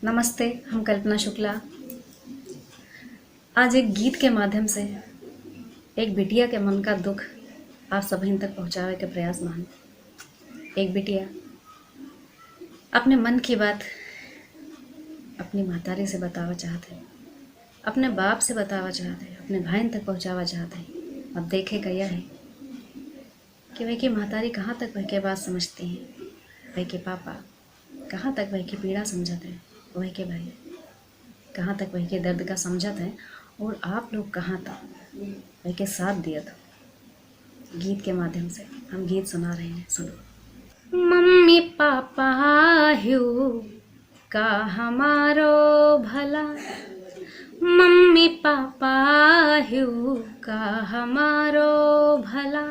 नमस्ते, हम कल्पना शुक्ला। आज एक गीत के माध्यम से एक बिटिया के मन का दुख आप सभी तक पहुंचावे के प्रयास मान। एक बिटिया अपने मन की बात अपनी महतारी से बतावा चाहते, अपने बाप से बतावा चाहते, अपने भाई तक पहुंचावा चाहते। अब देखे का यह है कि वह की महतारी कहाँ तक वह के बात समझती हैं, वह के पापा कहाँ तक वह की पीड़ा समझते हैं, वह के भाई कहाँ तक वह के दर्द का समझत है, और आप लोग कहाँ तक वह के साथ दिया था। गीत के माध्यम से हम गीत सुना रहे हैं, सुनो। मम्मी पापा हूँ का हमारो भला, मम्मी पापा हूँ का हमारो भला,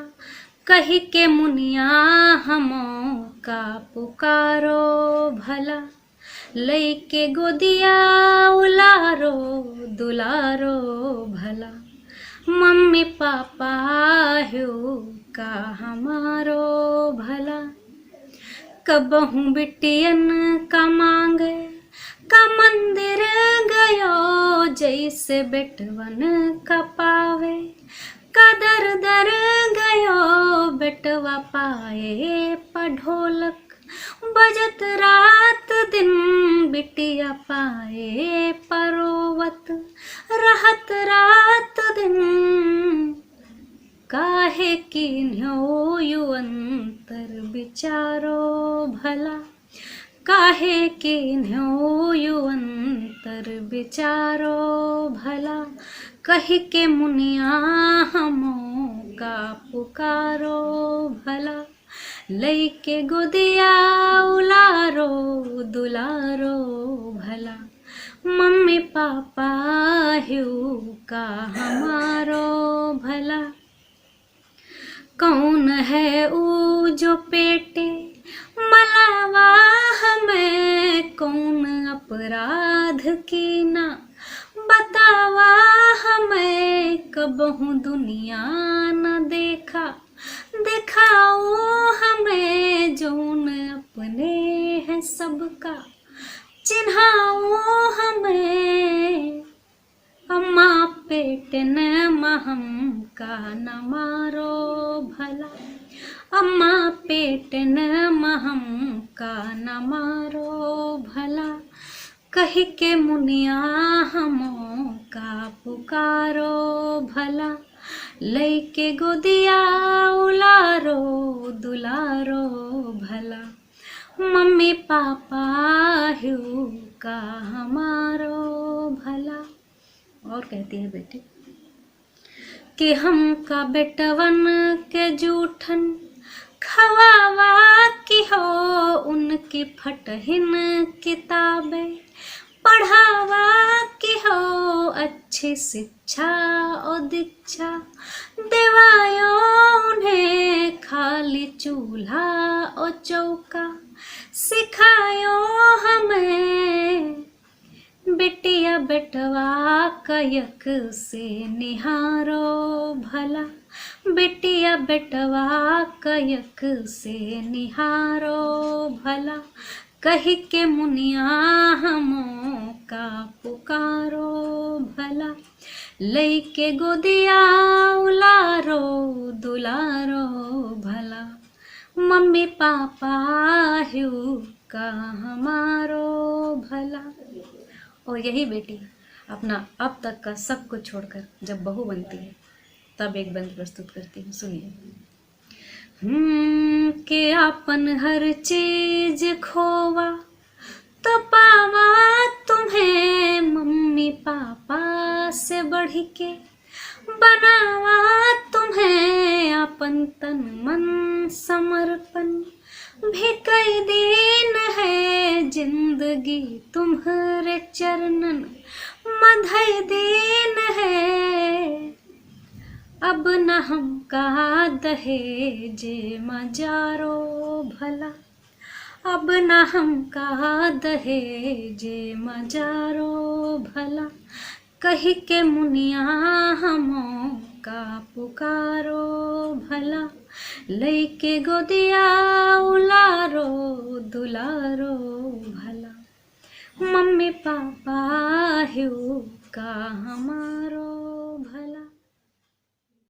कही के मुनिया हमो का पुकारो भला, लइके गोदिया उलारो दुलारो भला, मम्मी पापा हो का हमारो भला, कबहू बिटियन का मांगे का मंदिर गयो, जैसे बेटवन का पावे का दर दर गयो, बेटवा पाए पढ़ोलक बजत रात दिन, बिटिया पाए परोवत रहत रात दिन, काहे कीन्ह्यो यु अंतर विचारो भला, काहे कीन्ह्यो यु अंतर विचारो भला, कही के मुनिया हमो का पुकारो भला, लइके गोदिया उलारो दुलारो भला, मम्मी पापा हूँ का हमारो भला, कौन है ऊ जो पेटे मलावा हमें, कौन अपराध की ना बतावा हमें, कबहू दुनिया न देखा दिखाओ हमें, जौन अपने हैं सबका चिन्हाओ हमें, अम्मा पेट न महम का न मारो भला, अम्मा पेट न महम का न मारो भला, कही के मुनिया हमो का पुकारो भला, लइके गोदिया उलारो दुलारो भला, मम्मी पापा हूँ का हमारो भला। और कहती है बेटी कि हम का बेटवन के जूठन खवावा की हो, उनकी फटहिन किताबें पढ़ावा की हो, अच्छी शिक्षा और दीक्षा देवायो उन्हें, खाली चूल्हा और चौका सिखायो हमें, बिटिया बेटवा कयक से निहारो भला, बिटिया बेटवा कयक से निहारो भला, कही के मुनिया हमो का पुकारो भला, लइके गोदिया उलारो दुलारो भला, मम्मी पापा हूँ का हमारो भला। और यही बेटी अपना अब तक का सब कुछ छोड़कर जब बहू बनती है तब एक बंद प्रस्तुत करती हूँ, सुनिए। के अपन हर चीज खोवा तो पावा तुम्हें, मम्मी पापा से बढ़ के बनावा तुम्हें, अपन तन मन समर्पण भी कई दिन है, जिंदगी तुम्हारे चरणन मधई दिन है, अब न हम का दहेज मजारो भला, अब न हम का दहेज मजारो भला, कही के मुनिया हमो का पुकारो भला, लइके गोदिया उलारो दुलारो भला, मम्मी पापा है का हमारो